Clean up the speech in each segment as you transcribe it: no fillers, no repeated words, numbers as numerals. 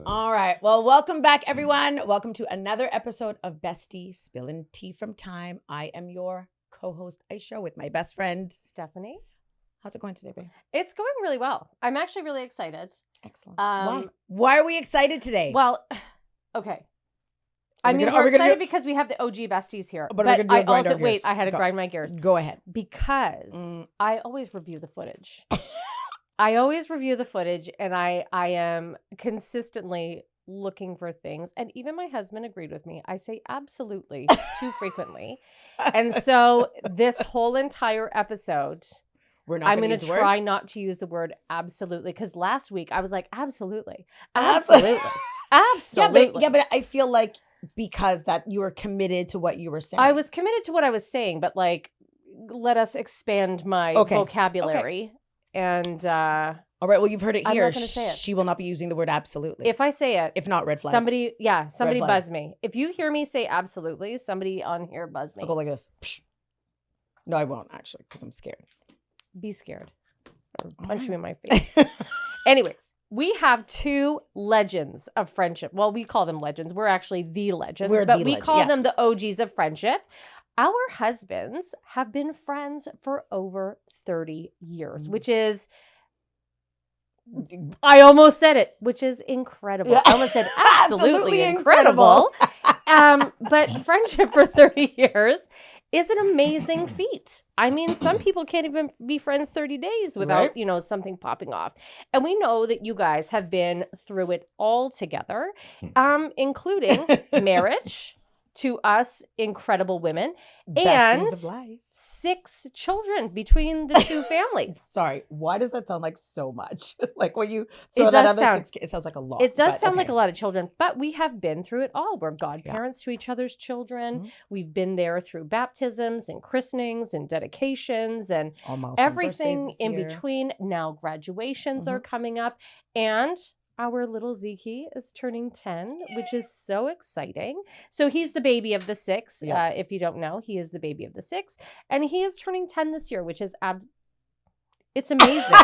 All right. Well, welcome back, everyone. Welcome to another episode of Bes-T.E.A.s, Spillin Tea from Time. I am your co-host, Aisha, with my best friend, Stephanie. How's it going today, babe? It's going really well. I'm actually really excited. Excellent. Why? Why are we excited today? Well, okay. We're excited because we have the OG Bes-T.E.A.s here. But I had to grind my gears. Go ahead. Because I always review the footage. I always review the footage, and I am consistently looking for things. And even my husband agreed with me. I say absolutely too frequently. And so this whole entire episode, I'm going to try not to use the word absolutely, because last week I was like, absolutely. Absolutely. Absolutely. Yeah, but I feel like because that you were committed to what you were saying. I was committed to what I was saying, but like, let us expand my vocabulary. Okay. And all right, well, you've heard it here. I'm not going to say it. She will not be using the word absolutely. If I say it, if not, red flag. Somebody buzz me. If you hear me say absolutely, somebody on here buzz me. I'll go like this. No, I won't actually, because I'm scared. Be scared. Or punch you in my face. Anyways, we have two legends of friendship. Well, we call them legends. We're actually the legends, we call them the OGs of friendship. Our husbands have been friends for over 30 years, which is, I almost said it, which is incredible. Yeah. I almost said absolutely incredible. But friendship for 30 years is an amazing feat. I mean, some people can't even be friends 30 days without, something popping off. And we know that you guys have been through it all together, including marriage, to us incredible women, and 6 children between the two families. Sorry, why does that sound like so much? Like when you throw that other 6 kids, it sounds like a lot. It does sound like a lot of children, but we have been through it all. We're godparents to each other's children. Mm-hmm. We've been there through baptisms and christenings and dedications and everything in between. Now graduations are coming up, and our little Zeke is turning 10, which is so exciting. So he's the baby of the 6. Yeah. If you don't know, he is the baby of the 6. And he is turning 10 this year, which is it's amazing.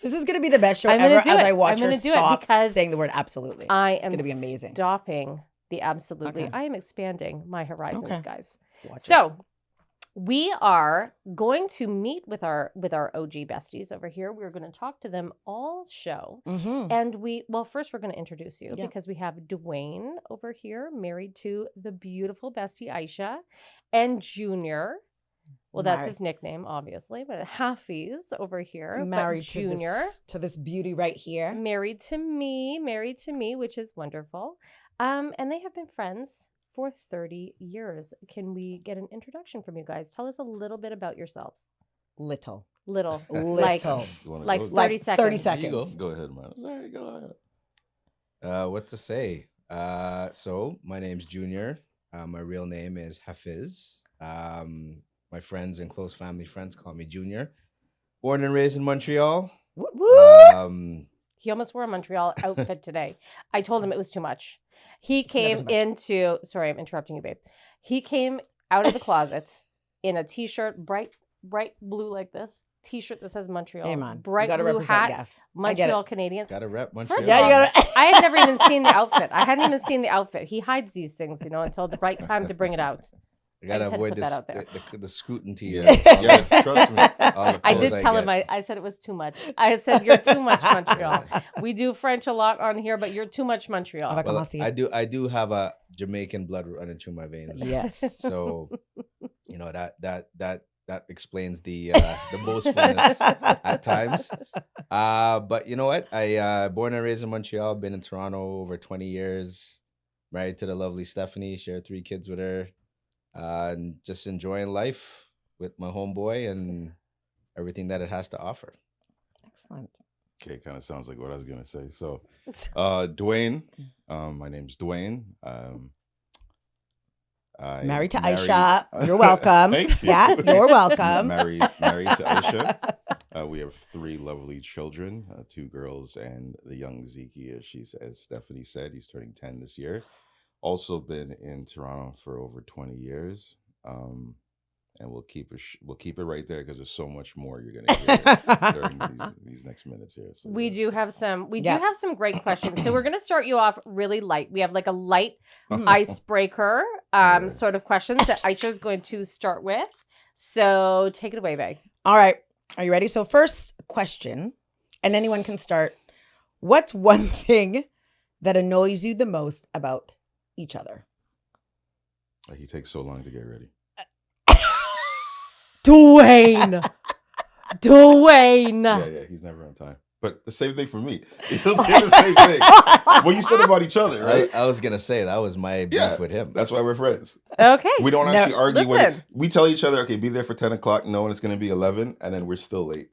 This is going to be the best show ever as I watch her stop saying the word absolutely. It's going to be amazing. Stopping the absolutely. Okay. I am expanding my horizons, guys. So we are going to meet with our OG Bes-T.E.A.s over here. We're going to talk to them all show. Mm-hmm. And first we're going to introduce you because we have Dwayne over here, married to the beautiful bestie Aisha, and Junior. Well, that's his nickname, obviously, but Hafiz over here. Married Junior to this beauty right here. Married to me, which is wonderful. And they have been friends for 30 years. Can we get an introduction from you guys? Tell us a little bit about yourselves. Little. Like 30 seconds. 30 seconds. Go ahead, man. Sorry, go ahead. What to say? So my name's Junior. My real name is Hafiz. My friends and close family friends call me Junior. Born and raised in Montreal. He almost wore a Montreal outfit today. I told him it was too much. He came into, sorry, I'm interrupting you, babe. He came out of the closet in a t-shirt, bright blue like this, t-shirt that says Montreal. Hey, man. Bright blue hat, Montreal Canadiens. Gotta rep Montreal. First of all, I had never even seen the outfit. I hadn't even seen the outfit. He hides these things, until the right time to bring it out. I gotta avoid the scrutiny. Yes, trust me. I did tell him. I said it was too much. I said you're too much Montreal. We do French a lot on here, but you're too much Montreal. Well, I do have a Jamaican blood running through my veins. Yes. So, that explains the boastfulness at times. But you know what? I born and raised in Montreal. Been in Toronto over 20 years. Married to the lovely Stephanie. Share 3 kids with her. And just enjoying life with my homeboy and everything that it has to offer. Excellent. Okay, kind of sounds like what I was gonna say. So, Dwayne, my name's Dwayne. Married to Aisha. You're welcome. Thank you. Yeah, you're welcome. Married to Aisha. We have 3 lovely children, 2 girls and the young Zeke, as Stephanie said, he's turning 10 this year. Also been in Toronto for over 20 years. and we'll keep it right there because there's so much more you're gonna hear during these next minutes here. So, We do have some great questions. So we're gonna start you off really light. We have like a light icebreaker sort of questions that Aisha is going to start with. So take it away, Bay. All right. Are you ready? So first question, and anyone can start. What's one thing that annoys you the most about each other? He takes so long to get ready. Dwayne. Yeah, he's never on time. But the same thing for me. He'll say the same thing. Well, you said about each other, right? I was gonna say that was my beef with him. That's why we're friends. Okay. We don't actually argue listen. when we tell each other, okay, be there for 10 o'clock, knowing it's going to be 11, and then we're still late.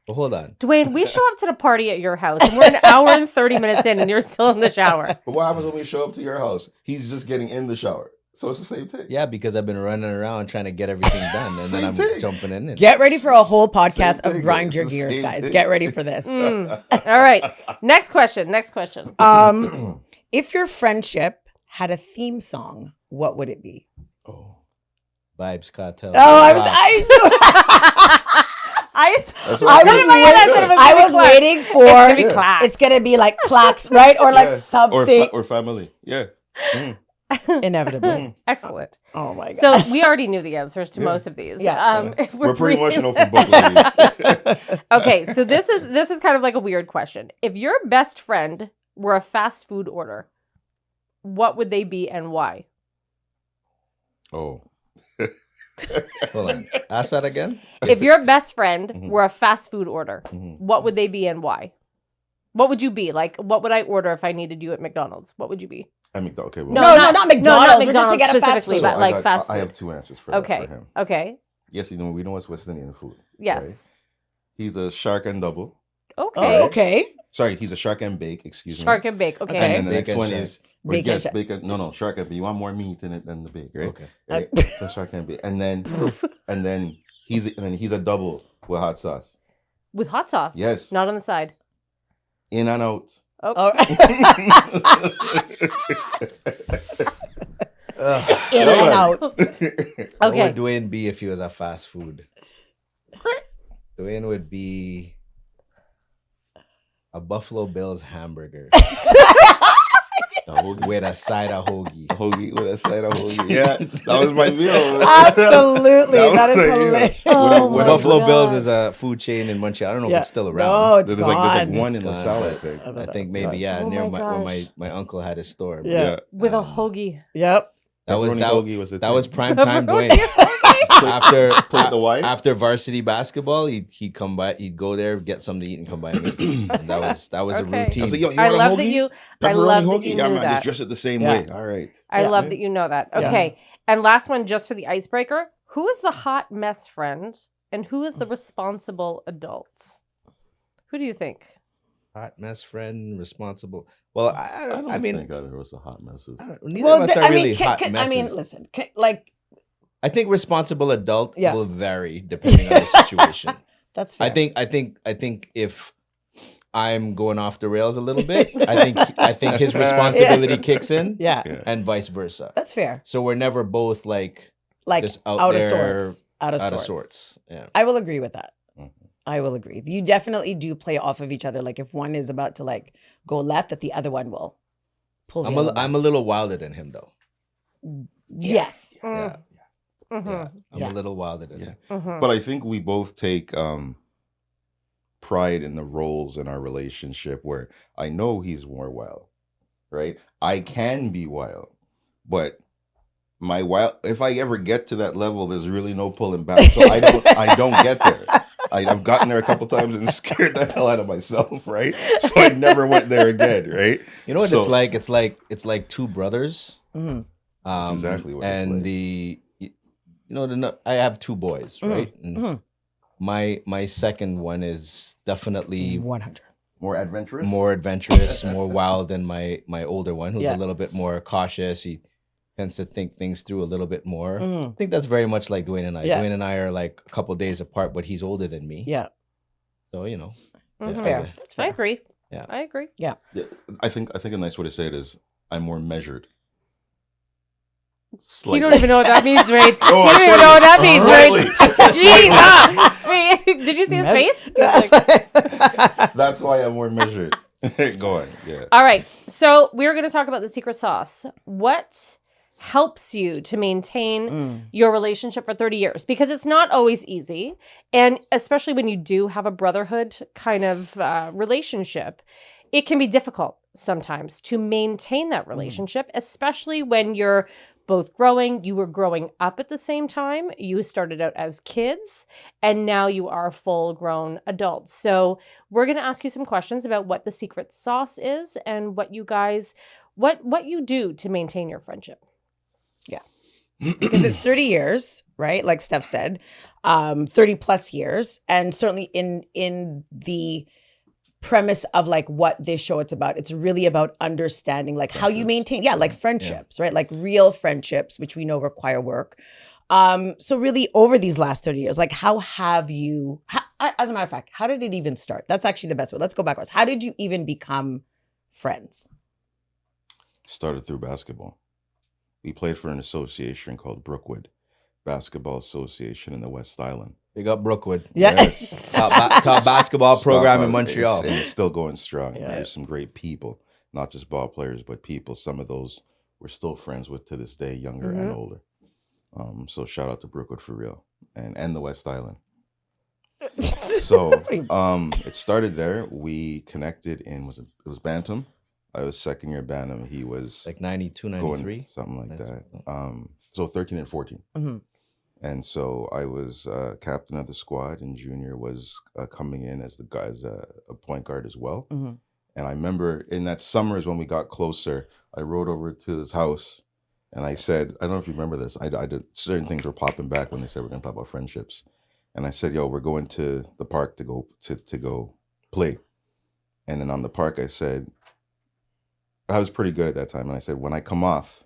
Well, hold on. Dwayne, we show up to the party at your house and we're an hour and 30 minutes in and you're still in the shower. But what happens when we show up to your house? He's just getting in the shower. So it's the same thing. Yeah, because I've been running around trying to get everything done, and then I'm jumping in. Get ready for a whole podcast Same of thing, grind it's your the gears, same guys. thing. Get ready for this. All right. Next question. If your friendship had a theme song, what would it be? Oh. Vibes Cartel. I was waiting for it's gonna be like clacks, right? Or like something. Or family. Yeah. Inevitably. Excellent. Oh my god. So we already knew the answers to most of these. Yeah. We're pretty much an open book, ladies. Okay, so this is kind of like a weird question. If your best friend were a fast food order, what would they be and why? Oh. Hold on. Ask that again. If your best friend were a fast food order, what would they be and why? What would you be? Like, what would I order if I needed you at McDonald's? What would you be? Okay. Well, not McDonald's. Not We're just to McDonald's get a fast specifically, food. but like fast food. I have two answers for him. Okay. Yes, we know it's West Indian food. Yes. Right? He's a shark and double. Okay. Okay. Sorry, he's a shark and bake, excuse me. Shark and bake. Okay. And then the next Bacon one shark. is Bacon shark. bacon. No, shark and bake. You want more meat in it than the bake, right? Okay. Right? So shark and bake. And then he's a double with hot sauce. With hot sauce? Yes. Not on the side. In and out. Oh. In and out. What Okay. would Dwayne be if he was a fast food? Dwayne would be a Buffalo Bills hamburger with a side of hoagie. Hoagie with a side of hoagie. Yeah, that was my meal. Absolutely. That is hilarious. Buffalo Bills is a food chain in Montreal. I don't know if it's still around. No, it's There's gone. like one in It's LaSalle, I gone, think. I think maybe Oh near my where gosh. my uncle had his store. Yeah. With a hoagie. Yep. That was Pepperoni hoagie was prime time Dwayne. Plate the wife? After varsity basketball, he'd come by. He'd go there, get something to eat, and come by and eat. And that was a Okay. routine. I was like, yo, you I want a love hoagie? that you. I Pepperoni love that hoagie? you Yeah, knew man, that. just dress it the same Yeah. way. All right. I Yeah. love that you know that. Okay. And last one, just for the icebreaker. Who is the hot mess friend, and who is the responsible adult? Who do you think? Hot mess friend, responsible. Well, I mean, think either was a hot mess. neither of us are really hot messes. I mean, listen, like I think responsible adult Yeah. will vary depending on the situation. that's fair. I think if I'm going off the rails a little bit, I think his responsibility kicks in, yeah, and vice versa. that's fair. So we're never both like just out of there, sorts. Out of out of sorts. sorts. Yeah. I will agree with that. I will agree. You definitely do play off of each other. Like if one is about to like go left, that the other one will pull. I'm a little wilder than him though. Yes. Yeah. Mm-hmm. Yeah. I'm Yeah. a little wilder than him. Mm-hmm. But I think we both take pride in the roles in our relationship where I know he's more wild, right? I can be wild, but my wild, if I ever get to that level, there's really no pulling back. So I don't get there. I've gotten there a couple times and scared the hell out of myself, right? So I never went there again, right? You know what So- it's like? It's like two brothers. Mm-hmm. That's exactly what it's and like. I have two boys, right? And Mhm. my second one is definitely 100. More adventurous? more adventurous, more wild than my older one, who's Yeah. a little bit more cautious. He tends to think things through a little bit more. Mhm. I think that's very much like Dwayne and I. Yeah. Dwayne and I are like a couple days apart, but he's older than me. Yeah, So that's Mhm. fair. That's I fair. agree. Yeah. I agree. Yeah, I think a nice way to say it is I'm more measured. You don't even know what that means, right? Oh, You don't even know what that means, slightly. right? Did you see his face? He was like- That's why I'm more measured. Go on. Yeah. All right. So we're going to talk about the secret sauce. What helps you to maintain your relationship for 30 years? Because it's not always easy. And especially when you do have a brotherhood kind of relationship, it can be difficult sometimes to maintain that relationship, especially when you're both growing. You were growing up at the same time. You started out as kids, and now you are full grown adults. So we're going to ask you some questions about what the secret sauce is and what you guys, what you do to maintain your friendship. Because it's 30 years, right? Like Steph said, 30 plus years. And certainly in the premise of like what this show it's about, it's really about understanding like how you maintain, like friendships, right? Like real friendships, which we know require work. So really over these last 30 years, like how have you, as a matter of fact, how did it even start? That's actually the best way. Let's go backwards. How did you even become friends? Started through basketball. We played for an association called Brookwood Basketball Association in the West Island. Big up Brookwood. Yeah. Yes. Top basketball program in Stop, Montreal. it's still going strong. Yeah. There's some great people, not just ball players, but people. Some of those we're still friends with to this day, younger and older. So shout out to Brookwood for real, and the West Island. So it started there. We connected in it was Bantam. I was second year Bantam. He was Like 92, 93. something like that. So 13 and 14. And so I was captain of the squad, and Junior was coming in as a point guard as well. And I remember in that summer is when we got closer. I rode over to his house, and I said, I don't know if you remember this. I did certain things were popping back when they said we're gonna talk about friendships, and I said, "Yo, we're going to the park to go play." And then on the park, I said, I was pretty good at that time, and I said, when I come off,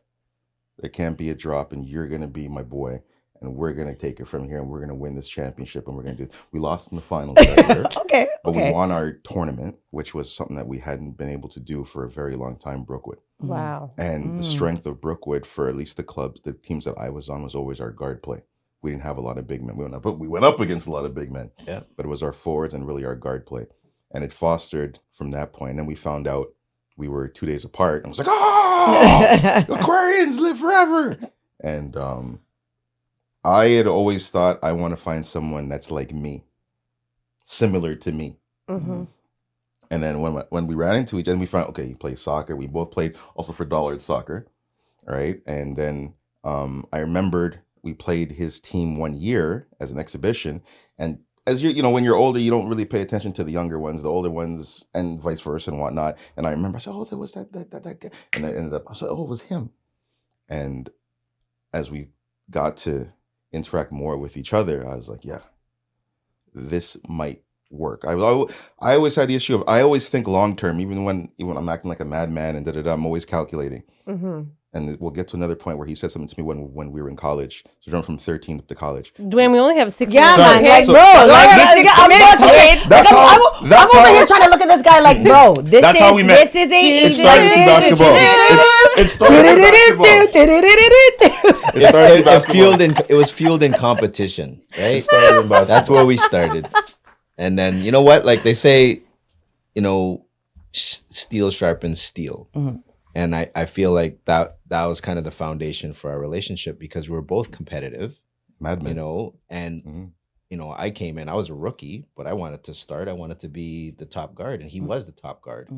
there can't be a drop, and you're gonna be my boy. And we're going to take it from here, and we're going to win this championship, and we're going to do it. We lost in the finals that year. Okay. But we won our tournament, which was something that we hadn't been able to do for a very long time, Brookwood. Wow. And the strength of Brookwood for at least the teams that I was on, was always our guard play. We didn't have a lot of big men. We went up against a lot of big men. Yeah. But it was our forwards and really our guard play. And it fostered from that point. And then we found out we were 2 days apart. And I was like, oh, Aquarians live forever. And I had always thought I want to find someone that's like me, similar to me. And then when we ran into each other, we found, okay, he plays soccer. We both played also for Dollard Soccer, right? And then I remembered we played his team 1 year as an exhibition. And as when you're older, you don't really pay attention to the younger ones, the older ones, and vice versa and whatnot. And I remember I said, oh, there was that guy. And I ended up, I said, oh, it was him. And as we got to interact more with each other, I was like, yeah, this might work. I always had the issue of, I always think long term, even when I'm acting like a madman and I'm always calculating. And we'll get to another point where he said something to me when we were in college. So we went from 13 up to college. Dwayne, we only have 6 Yeah, minutes. man. Like, So- bro, like this is I'm over here trying to look at this guy like, bro, That's how we met. This is It it. started through basketball. It started through basketball. It started through basketball. It was fueled in competition, right? It started in basketball. That's where we started. And then, you know what? Like they say, steel sharpens steel. And I feel like that was kind of the foundation for our relationship, because we were both competitive, Madman. and I came in, I was a rookie, but I wanted to start. I wanted to be the top guard, and he was the top guard.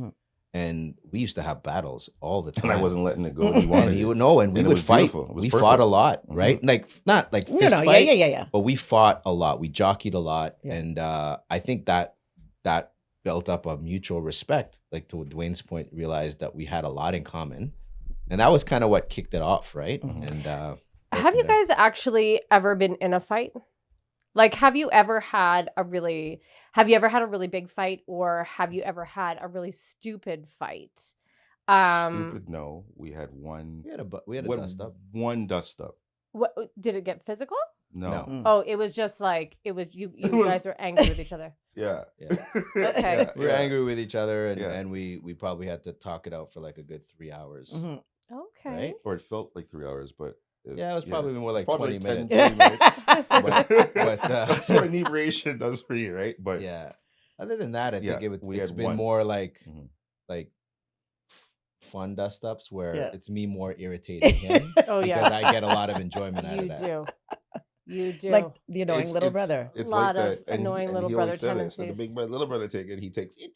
And we used to have battles all the time. And I wasn't letting it go. He And wanted he it. would know, and we And it would was fight. beautiful. It was We perfect. fought a lot, right? Like not like fist fight, Yeah. but we fought a lot. We jockeyed a lot, and I think that built up a mutual respect. Like to Dwayne's point, realized that we had a lot in common, and that was kind of what kicked it off, right? And Have you guys actually ever been in a fight? Like, have you ever had a really big fight, or have you ever had a really stupid fight? Stupid, no. We had one. We had a dust up. One dust up. What did it get physical? No. Oh, it was just like you guys were angry with each other. Yeah. Okay. We were angry with each other, and, Yeah. and we probably had to talk it out for like a good 3 hours. Okay. Right? Or it felt like 3 hours, but Yeah, it was probably more like Probably 20 10, minutes. 20 minutes. But That's what inebriation does for you, right? But yeah. Other than that, I think we it's had been one. more like Mhm. like fun dust ups where Yeah. it's me more irritating him Oh, because yes. I get a lot of enjoyment out You of that. do. You do. Like the annoying It's- little it's- brother. It's Lot like of that. And annoying little he brother always said it. So the tendencies. big little brother take it. He takes it.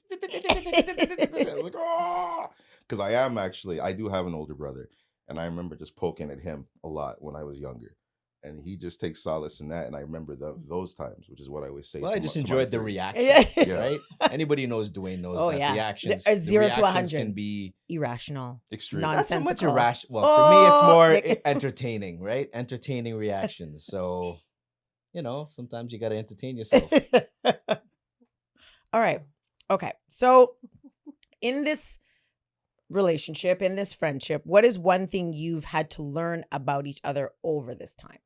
Like, oh, because I do have an older brother, and I remember just poking at him a lot when I was younger, and he just takes solace in that. And I remember those times, which is what I always say. Well, I to just my- to my enjoyed the friends. reaction, Yeah. right? Anybody who knows Dwayne knows Oh, that yeah. the actions, There's 0 to reactions 100. can be Irrational. Extreme. Non- not so much Nonsensical. irrational. Well, for me, it's more like- entertaining, right? Entertaining reactions. So, sometimes you got to entertain yourself. All right. Okay. So in this relationship, in this friendship, what is one thing you've had to learn about each other over this time?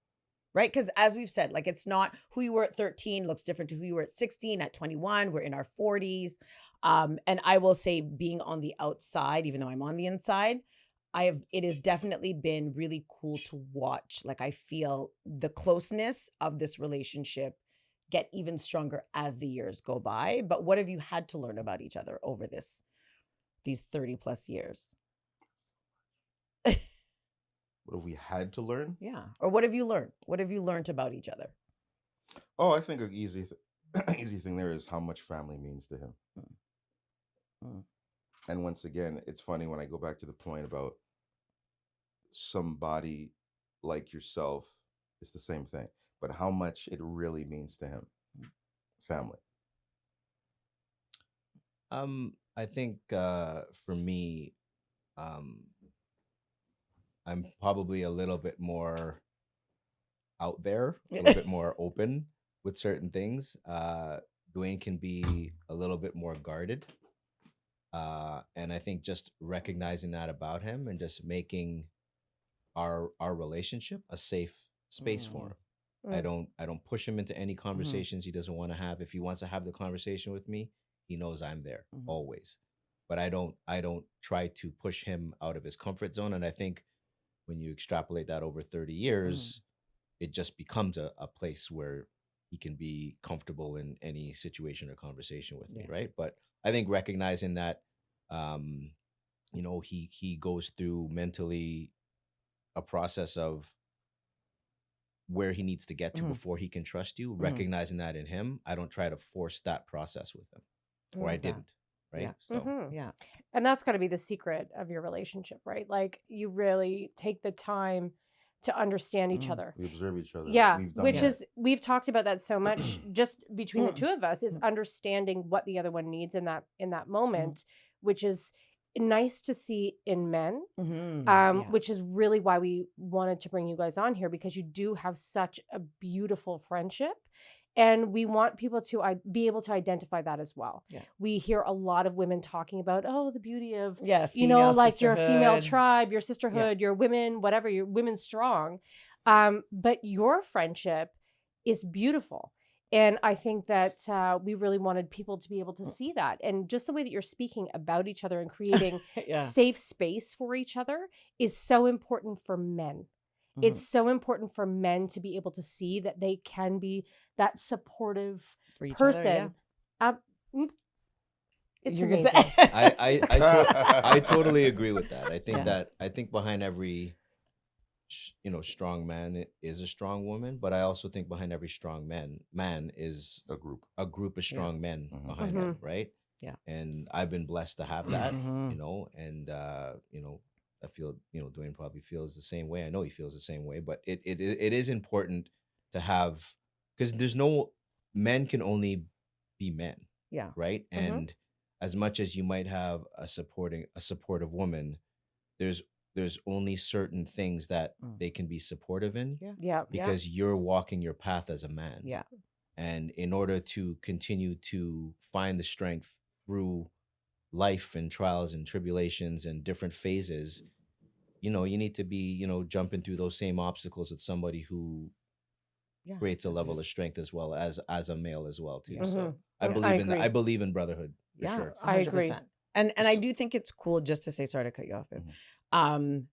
Right? Because as we've said, like it's not who you were at 13 looks different to who you were at 16, at 21. We're in our 40s. And I will say being on the outside, even though I'm on the inside, it has definitely been really cool to watch. Like I feel the closeness of this relationship get even stronger as the years go by. But what have you had to learn about each other over these 30 plus years? What have we had to learn? Yeah. Or what have you learned? What have you learned about each other? Oh, I think an easy thing there is how much family means to him. Mm. And once again, it's funny when I go back to the point about somebody like yourself, it's the same thing, but how much it really means to him. Family. I think for me, I'm probably a little bit more out there, a little bit more open with certain things. Dwayne can be a little bit more guarded. And I think just recognizing that about him and just making our relationship a safe space for him. I don't push him into any conversations he doesn't want to have. If he wants to have the conversation with me, he knows I'm there always. But I don't try to push him out of his comfort zone. And I think when you extrapolate that over 30 years, it just becomes a place where he can be comfortable in any situation or conversation with me, right? But I think recognizing that, he goes through mentally a process of where he needs to get to before he can trust you, recognizing that in him, I don't try to force that process with him, or I didn't, right? Yeah. So Yeah. And that's got to be the secret of your relationship, right? Like you really take the time to understand each other. We observe each other. Yeah, We've done which that. is, we've talked about that so much just between the two of us, is understanding what the other one needs in that moment, which is nice to see in men, which is really why we wanted to bring you guys on here, because you do have such a beautiful friendship. And we want people to be able to identify that as well. Yeah. We hear a lot of women talking about, the beauty of, like your female tribe, your sisterhood, your women, whatever, your women strong. But your friendship is beautiful. And I think that we really wanted people to be able to see that. And just the way that you're speaking about each other and creating safe space for each other is so important for men. It's so important for men to be able to see that they can be that supportive For each person. Other, It's You're amazing. I totally agree with that. I think I think behind every strong man is a strong woman, but I also think behind every strong man is a group of strong men behind him, right? Yeah. And I've been blessed to have that, and I feel, Dwayne probably feels the same way. I know he feels the same way, but it is important to have, because men can only be men. Yeah. Right. And as much as you might have a supportive woman, there's only certain things that they can be supportive in. Yeah. Because you're walking your path as a man. Yeah. And in order to continue to find the strength through life and trials and tribulations and different phases, you need to be, jumping through those same obstacles with somebody who creates a level of strength as well as a male as well too. So I believe in brotherhood for sure. I agree. And I do think it's cool, just to say, sorry to cut you off, babe,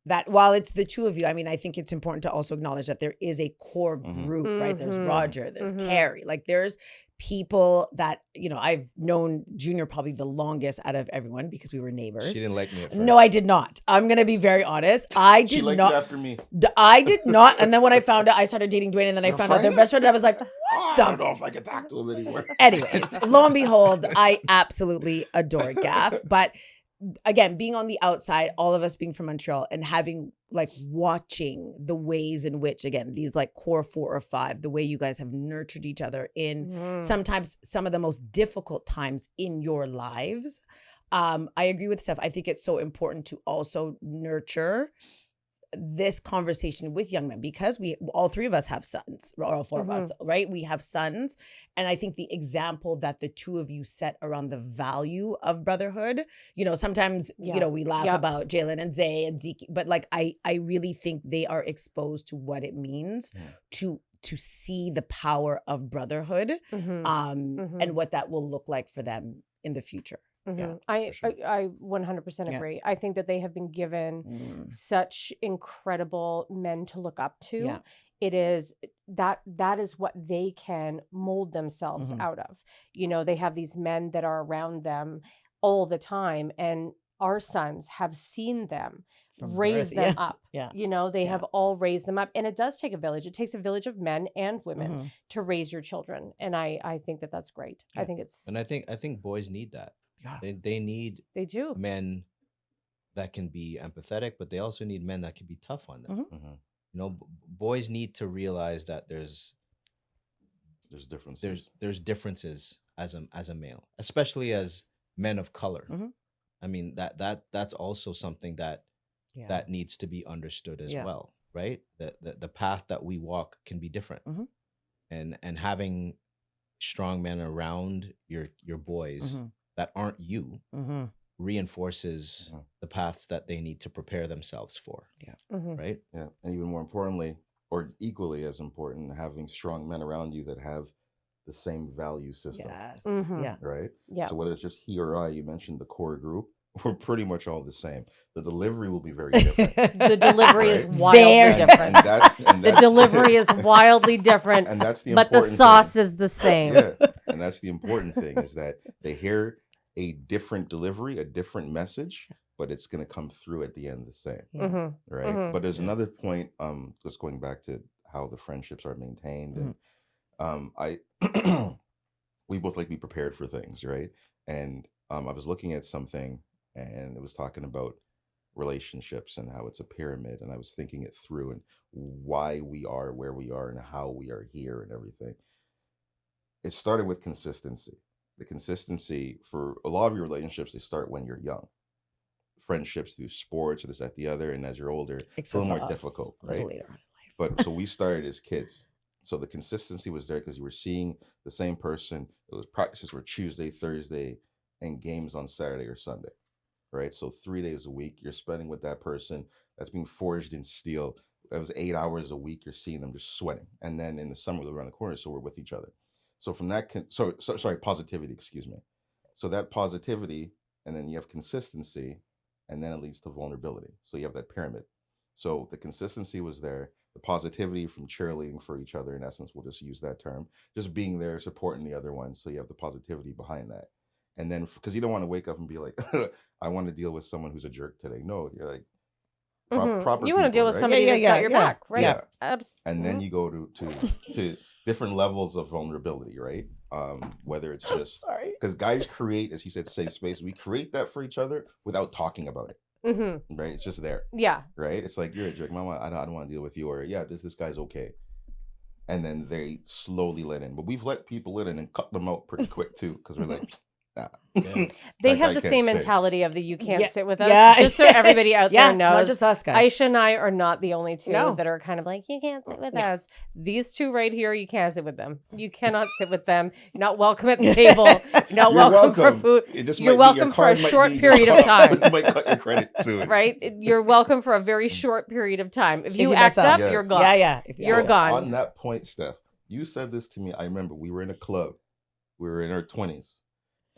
that while it's the two of you, I mean, I think it's important to also acknowledge that there is a core group, right? There's Roger, there's Carrie, like there's people that, you know, I've known Junior probably the longest out of everyone because we were neighbors. She didn't like me at first. No, I did not. I'm going to be very honest. I did She liked not. you after me. I did not. And then when I found out, I started dating Dwayne, and then I found out they're best friends. I was like, I don't know if I can talk to him anymore. Anyways, lo and behold, I absolutely adore Gaff. But again, being on the outside, all of us being from Montreal and having like watching the ways in which, again, these like core 4 or 5, the way you guys have nurtured each other in sometimes some of the most difficult times in your lives. I agree with Steph. I think it's so important to also nurture this conversation with young men, because we all 3 of us have sons, or all 4 of us, right? We have sons. And I think the example that the 2 of you set around the value of brotherhood, you know, sometimes, you know, we laugh about Jalen and Zay and Zeke, but like, I really think they are exposed to what it means to see the power of brotherhood, and what that will look like for them in the future. Yeah, I 100% agree. I think that they have been given such incredible men to look up to. Yeah. It is that is what they can mold themselves out of. You know, they have these men that are around them all the time, and our sons have seen them raise them up. You know, they have all raised them up, and it does take a village. It takes a village of men and women to raise your children, and I think that that's great. I think it's, and I think boys need that. They need men that can be empathetic, but they also need men that can be tough on them. You know, boys need to realize that there's differences. There's differences as a male, especially as men of color. I mean, that's also something that needs to be understood as well, right? The path that we walk can be different, and having strong men around your boys that aren't you reinforces the paths that they need to prepare themselves for. Right. Yeah. And even more importantly, or equally as important, having strong men around you that have the same value system. Yeah. Right. Yeah. So whether it's just he or I, you mentioned the core group, we're pretty much all the same. The delivery will be very different. The delivery is wildly different. The delivery is wildly different. And that's the but the sauce is the same. Yeah. And that's the important thing, is that they hear a different delivery, a different message, but it's going to come through at the end the same. Right. But there's another point, just going back to how the friendships are maintained. And we both like to be prepared for things. Right. And I was looking at something, and it was talking about relationships and how it's a pyramid. And I was thinking it through, and why we are where we are and how we are here and everything. It started with consistency. The consistency for a lot of your relationships, they start when you're young. Friendships through sports or this, that, the other. And as you're older, it's a little more difficult, right? Later on in life. But so we started as kids. So the consistency was there because you were seeing the same person. It was practices were Tuesday, Thursday, and games on Saturday or Sunday, right? So 3 days a week you're spending with that person that's being forged in steel. That was 8 hours a week. You're seeing them just sweating. And then in the summer, they're around the corner, so we're with each other. So from that, positivity, excuse me. So that positivity, and then you have consistency, and then it leads to vulnerability. So you have that pyramid. So the consistency was there. The positivity from cheerleading for each other, in essence, we'll just use that term. Just being there, supporting the other one. So you have the positivity behind that. And then, because you don't want to wake up and be like, I want to deal with someone who's a jerk today. No, you're like, proper you want to deal with right? somebody that's got your back, right? Yeah. And then you go to different levels of vulnerability, right? Whether it's just because guys create, as he said, safe space. We create that for each other without talking about it. Right? It's just there. Yeah. Right? It's like, you're a jerk, mama. I don't want to deal with you, or this guy's okay. And then they slowly let in. But we've let people in and cut them out pretty quick too, because we're like, nah. They have the same mentality of the you can't sit with us. Just so everybody out there knows, it's not just us guys. Aisha and I are not the only two that are kind of like, you can't sit with us. These two right here, you can't sit with them. You cannot sit with them. You're not welcome at the table. You're not welcome for food. You're welcome for a short period of time. You might cut your credit soon. Right? You're welcome for a very short period of time. If you act up, you're gone. You're gone. On that point, Steph, you said this to me. I remember we were in a club. We were in our 20s.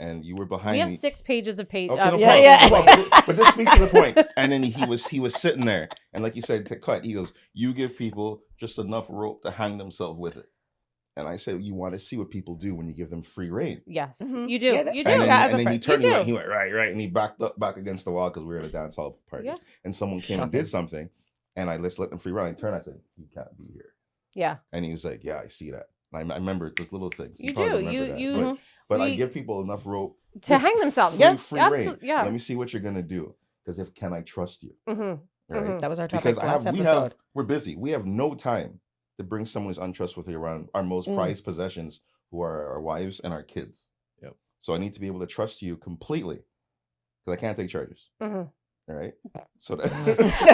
and you were We behind have me. 6 pages of page. Okay, no Yeah, problem. yeah. Well, but this speaks to the point. And then he was sitting there, and like you said, to cut. He goes, "You give people just enough rope to hang themselves with it." And I said, "You want to see what people do when you give them free reign." Yes, Mhm. you do. Yeah, that's You fair. do. And Yeah, then, as a and then he friend. turned. You He went, do. he went right, and he backed back against the wall because we were at a dance hall party. Yeah. And someone came and Shocking. did something, and I just let them free run. I turned. I said, "He can't be here." Yeah. And he was like, "Yeah, I see that." And I remember those little things. You probably do. remember that. You But I we- give people enough rope to hang themselves. Yeah. free reign. Absolutely. Yeah. Let me see what you're gonna do. Because can I trust you? Mm-hmm. Right? That was our topic Because last episode. we're busy. We have no time to bring someone who's untrustworthy around our most prized possessions, who are our wives and our kids. Yep. So I need to be able to trust you completely, because I can't take charges. Mm-hmm. All right. So that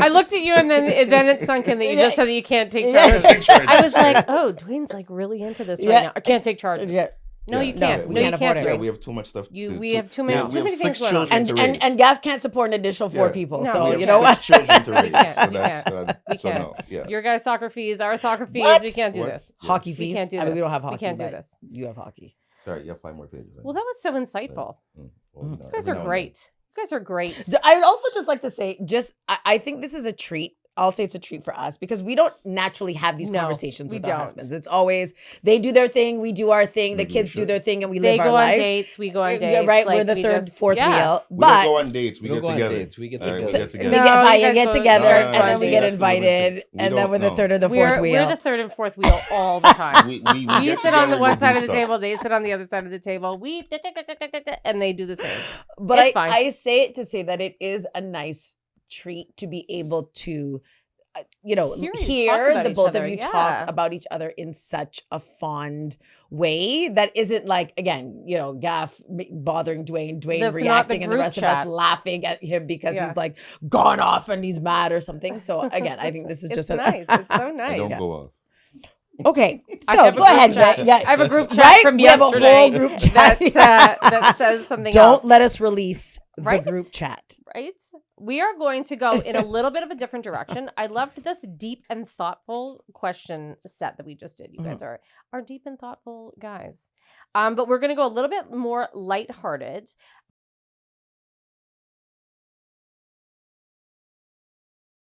I looked at you, and then it sunk in that you just said that you can't take Yeah. charges. Take charges. I was like, oh, Dwayne's like really into this right Yeah. now. I can't take charges. Yeah. No, you Yeah, can't. we No, you can't afford can't. it. yeah, Dwayne. we have too much stuff. We have too many we have things 6 going on. children to raise. And Gav can't support an additional 4 Yeah. people. No, So we you have know what? 6 children to raise. can't. So We that's can't. We so can't. no. Yeah. Your guys' soccer fees, our soccer fees. What? We can't do What? this. Hockey Yes. fees. We can't do I mean, we this. don't have hockey. We can't do but this. You have hockey. Sorry, you have 5 more pages. Well, that was so insightful. Well, You guys are great. You guys are great. I would also just like to say, I think this is a treat. I'll say it's a treat for us because we don't naturally have these No, conversations we with our don't. husbands. It's always they do their thing, we do our thing, the Maybe we kids do should. their thing, and we They live go our on life. dates. We go on Yeah, dates. right, we're like, the we third, just- fourth yeah. wheel. We But don't go on dates. We We get don't go on together. dates, we get All right, together. get they together. get, No, fine, you you guys get go- together, no, and then we get that's the different thing. invited, We and then don't- we're the no. third or the fourth We're wheel. the third and fourth wheel all the time. We You get sit on the together, one we side do of the stuff. table, they sit on the other side of the table. And they do the same. But It's fine. I say it to say that it is a nice treat to be able to, Hear you talk hear about the each both other, of you yeah. talk about each other in such a fond way that isn't like, again, Gaff bothering Dwayne That's not the reacting, and the group rest of chat. us laughing at him because Yeah. he's like gone off and he's mad or something. So again, I think this is It's just nice. It's so I nice. don't go off. Okay, I so have a go group ahead, chat. Greg. Yeah, I have a group chat right? from We have a yesterday whole group chat. that says something Don't else. let us release the Right? group chat. Right? We are going to go in a little bit of a different direction. I loved this deep and thoughtful question set that we just did. You guys are deep and thoughtful guys. But we're going to go a little bit more lighthearted.